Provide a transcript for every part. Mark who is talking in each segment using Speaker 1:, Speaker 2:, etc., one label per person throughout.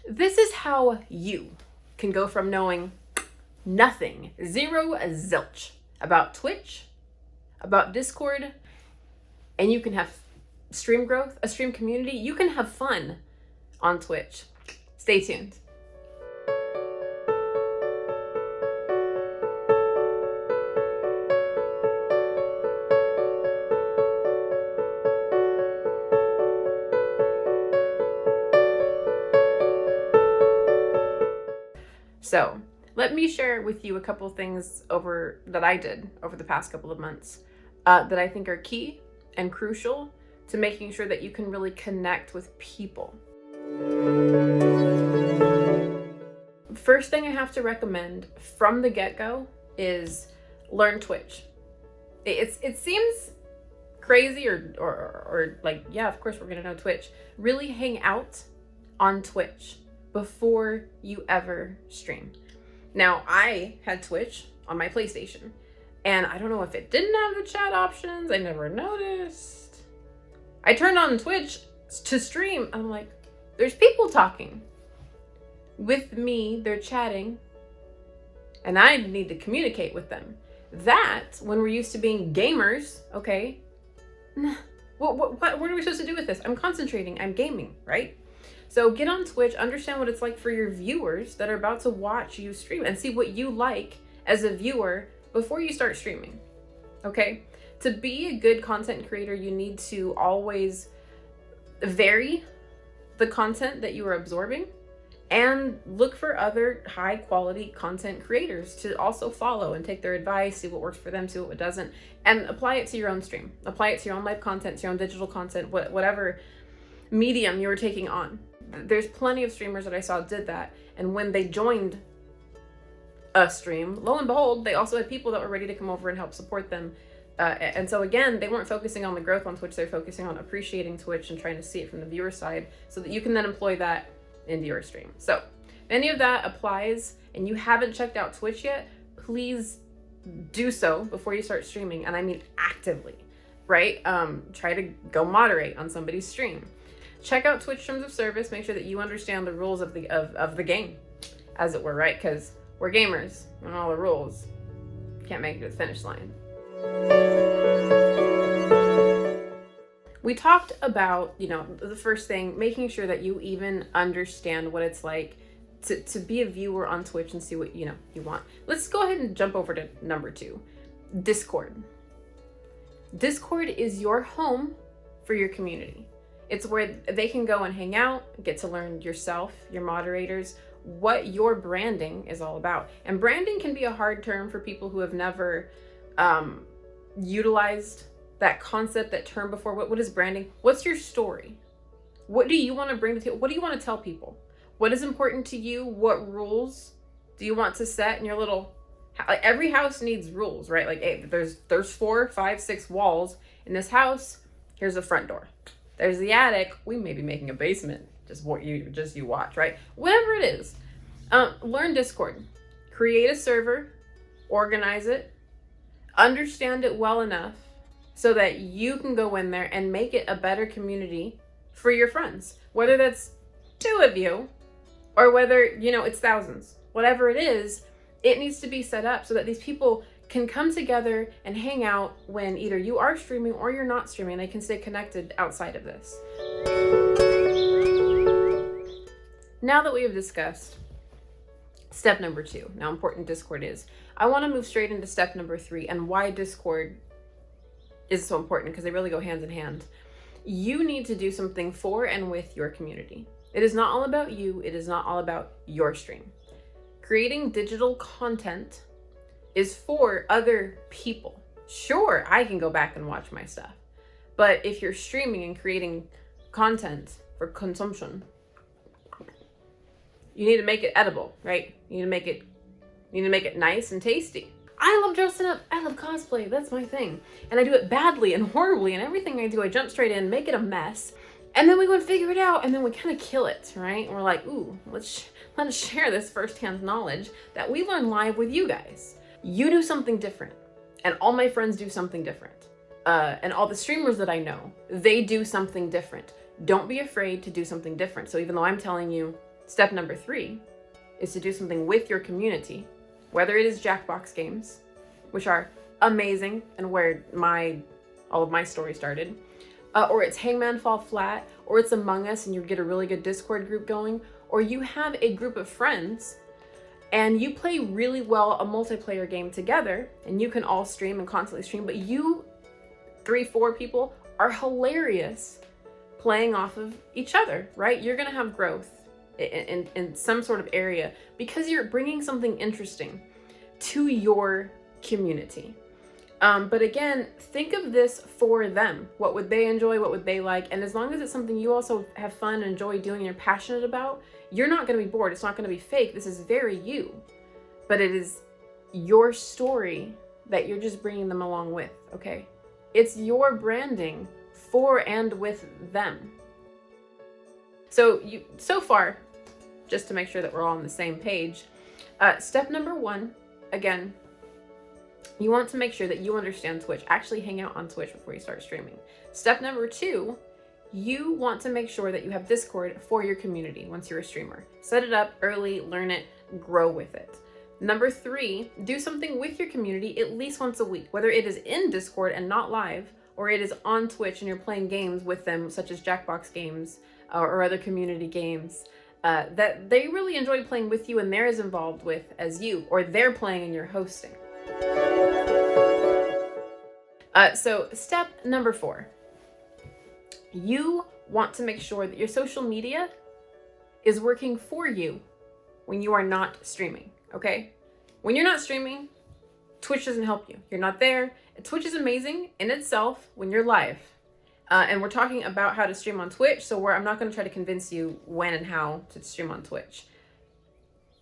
Speaker 1: This is how you can go from knowing nothing, zero, zilch about Twitch, about Discord, and you can have stream growth, a stream community. You can have fun on Twitch. Stay tuned. So let me share with you a couple things that I did over the past couple of months that I think are key and crucial to making sure that you can really connect with people. First thing I have to recommend from the get-go is learn Twitch. It seems crazy or like, yeah, of course we're gonna know Twitch. Really hang out on Twitch before you ever stream. Now, I had Twitch on my PlayStation, and I don't know if it didn't have the chat options. I never noticed. I turned on Twitch to stream, and I'm like, there's people talking with me, they're chatting, and I need to communicate with them. That, when we're used to being gamers, okay, what are we supposed to do with this? I'm concentrating, I'm gaming, right? So get on Twitch, understand what it's like for your viewers that are about to watch you stream, and see what you like as a viewer before you start streaming, okay? To be a good content creator, you need to always vary the content that you are absorbing and look for other high quality content creators to also follow and take their advice, see what works for them, see what doesn't, and apply it to your own stream. Apply it to your own live content, to your own digital content, whatever medium you're taking on. There's plenty of streamers that I saw did that, and when they joined a stream, lo and behold, they also had people that were ready to come over and help support them. And so again, they weren't focusing on the growth on Twitch, they're focusing on appreciating Twitch and trying to see it from the viewer side so that you can then employ that into your stream. So if any of that applies and you haven't checked out Twitch yet, please do so before you start streaming. And I mean actively, right? Try to go moderate on somebody's stream. Check out Twitch terms of service. Make sure that you understand the rules of the game, as it were, right? Because we're gamers and all the rules can't make it to the finish line. We talked about, the first thing, making sure that you even understand what it's like to be a viewer on Twitch and see what you want. Let's go ahead and jump over to number 2, Discord. Discord is your home for your community. It's where they can go and hang out, get to learn yourself, your moderators, what your branding is all about. And branding can be a hard term for people who have never utilized that concept, that term before. What is branding? What's your story? What do you want to bring to the table? What do you want to tell people? What is important to you? What rules do you want to set in your little... Like every house needs rules, right? Like, hey, there's 4, 5, 6 walls in this house. Here's the front door. There's the attic. We may be making a basement. Just you watch, right? Whatever it is. Learn Discord. Create a server. Organize it. Understand it well enough so that you can go in there and make it a better community for your friends. Whether that's 2 of you or whether, it's thousands. Whatever it is, it needs to be set up so that these people can come together and hang out when either you are streaming or you're not streaming. They can stay connected outside of this. Now that we have discussed step number 2, how important Discord is, I want to move straight into step number 3 and why Discord is so important, because they really go hand in hand. You need to do something for and with your community. It is not all about you. It is not all about your stream. Creating digital content is for other people. Sure, I can go back and watch my stuff, but if you're streaming and creating content for consumption, you need to make it edible, right? You need to make it nice and tasty. I love dressing up. I love cosplay. That's my thing. And I do it badly and horribly, and everything I do, I jump straight in, make it a mess, and then we go and figure it out, and then we kind of kill it, right? And we're like, ooh, let's share this firsthand knowledge that we learn live with you guys. You do something different, and all my friends do something different. And all the streamers that I know, they do something different. Don't be afraid to do something different. So even though I'm telling you Step number 3 is to do something with your community, whether it is Jackbox games, which are amazing and where all of my story started, or it's Hangman Fall Flat, or it's Among Us and you get a really good Discord group going, or you have a group of friends and you play really well a multiplayer game together and you can all stream and constantly stream, but you 3-4 people are hilarious playing off of each other, right? You're gonna have growth in some sort of area because you're bringing something interesting to your community. But again, think of this for them. What would they enjoy? What would they like? And as long as it's something you also have fun and enjoy doing and you're passionate about, you're not going to be bored. It's not going to be fake. This is very you. But it is your story that you're just bringing them along with, okay? It's your branding for and with them. So far, just to make sure that we're all on the same page, step number 1, again, you want to make sure that you understand Twitch. Actually hang out on Twitch before you start streaming. Step number 2, you want to make sure that you have Discord for your community once you're a streamer. Set it up early, learn it, grow with it. Number 3, do something with your community at least once a week, whether it is in Discord and not live, or it is on Twitch and you're playing games with them, such as Jackbox games or other community games that they really enjoy playing with you and they're as involved with as you, or they're playing and you're hosting. So step number 4, you want to make sure that your social media is working for you when you are not streaming, okay? When you're not streaming, Twitch doesn't help you. You're not there. Twitch is amazing in itself when you're live. And we're talking about how to stream on Twitch, so I'm not going to try to convince you when and how to stream on Twitch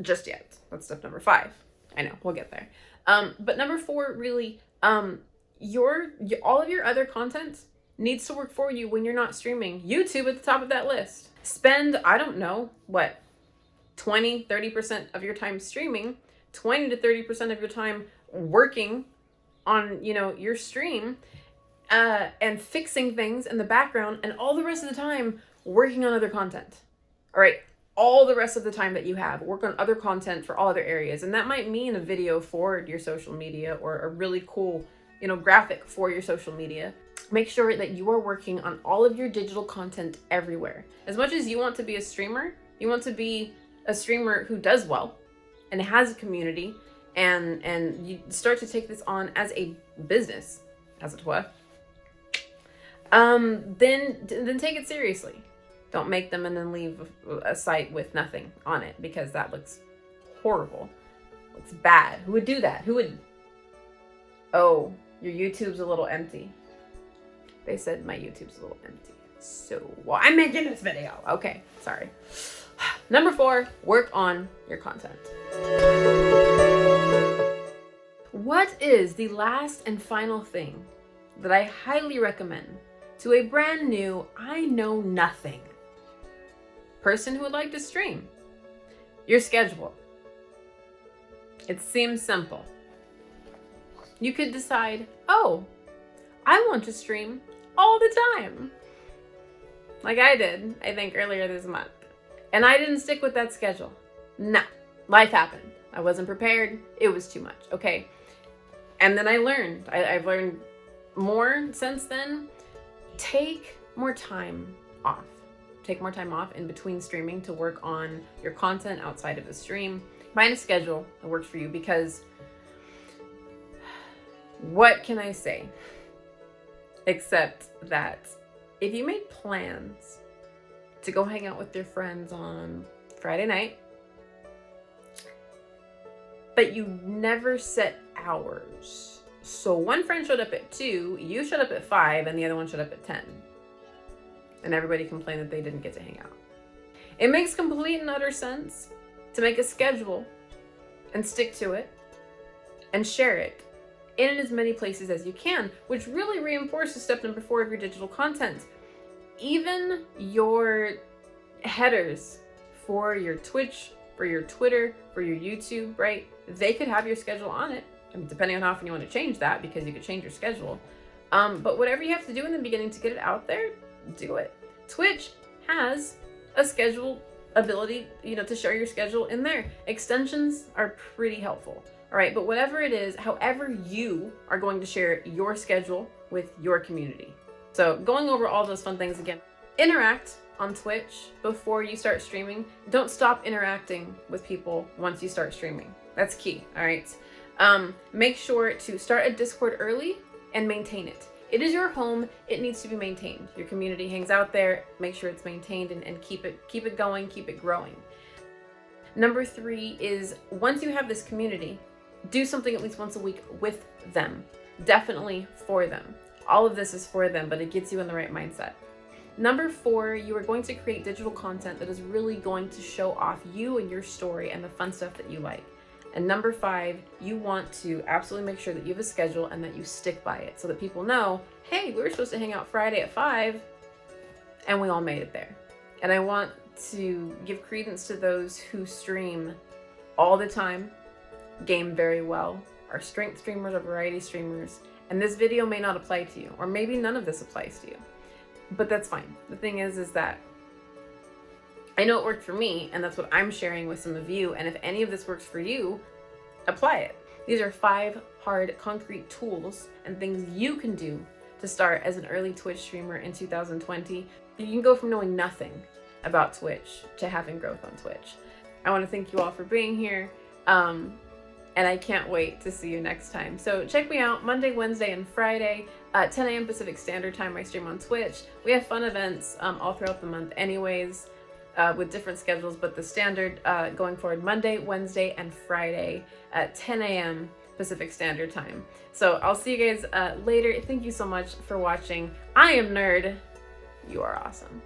Speaker 1: just yet. That's step number 5. I know, we'll get there. But number 4, really, all of your other content needs to work for you when you're not streaming. YouTube at the top of that list. Spend, I don't know, 20-30% of your time streaming, 20 to 30% of your time working on, your stream, and fixing things in the background, and all the rest of the time working on other content. All right, all the rest of the time that you have, work on other content for all other areas. And that might mean a video for your social media or a really cool, graphic for your social media. Make sure that you are working on all of your digital content everywhere. As much as you want to be a streamer, you want to be a streamer who does well and has a community, and you start to take this on as a business, as it were. Then take it seriously. Don't make them and then leave a site with nothing on it, because that looks horrible. Looks bad. Who would do that? Who would? Oh, your YouTube's a little empty. They said my YouTube's a little empty. So, well, I'm making this video. Okay, sorry. Number 4, work on your content. What is the last and final thing that I highly recommend to a brand new, I know nothing person who would like to stream? Your schedule. It seems simple. You could decide, oh, I want to stream all the time. Like I did, I think, earlier this month. And I didn't stick with that schedule. No, life happened. I wasn't prepared. It was too much, okay? And then I learned. I've learned more since then. Take more time off. Take more time off in between streaming to work on your content outside of the stream. Find a schedule that works for you, because what can I say? Except that if you made plans to go hang out with your friends on Friday night, but you never set hours. So one friend showed up at 2, you showed up at 5, and the other one showed up at 10. And everybody complained that they didn't get to hang out. It makes complete and utter sense to make a schedule and stick to it and share it in as many places as you can, which really reinforces step number 4 of your digital content. Even your headers for your Twitch, for your Twitter, for your YouTube, right? They could have your schedule on it. I mean, depending on how often you want to change that, because you could change your schedule. But whatever you have to do in the beginning to get it out there, do it. Twitch has a schedule ability, to share your schedule in there. Extensions are pretty helpful. All right, but whatever it is, however you are going to share your schedule with your community. So going over all those fun things again. Interact on Twitch before you start streaming. Don't stop interacting with people once you start streaming. That's key, all right? Make sure to start a Discord early and maintain it. It is your home, it needs to be maintained. Your community hangs out there, make sure it's maintained and keep it going, keep it growing. Number 3 is, once you have this community, do something at least once a week with them. Definitely for them. All of this is for them, but it gets you in the right mindset. Number 4, you are going to create digital content that is really going to show off you and your story and the fun stuff that you like. And number 5, you want to absolutely make sure that you have a schedule and that you stick by it so that people know, hey, we were supposed to hang out Friday at 5 and we all made it there. And I want to give credence to those who stream all the time, game very well, are strength streamers or variety streamers. And this video may not apply to you, or maybe none of this applies to you, but that's fine. The thing is that I know it worked for me, and that's what I'm sharing with some of you. And if any of this works for you, apply it. These are 5 hard, concrete tools and things you can do to start as an early Twitch streamer in 2020. You can go from knowing nothing about Twitch to having growth on Twitch. I want to thank you all for being here. And I can't wait to see you next time. So check me out Monday, Wednesday, and Friday at 10 a.m. Pacific Standard Time. I stream on Twitch. We have fun events all throughout the month anyways, with different schedules, but the standard going forward, Monday, Wednesday, and Friday at 10 a.m. Pacific Standard Time. So I'll see you guys later. Thank you so much for watching. I am Nerd. You are awesome.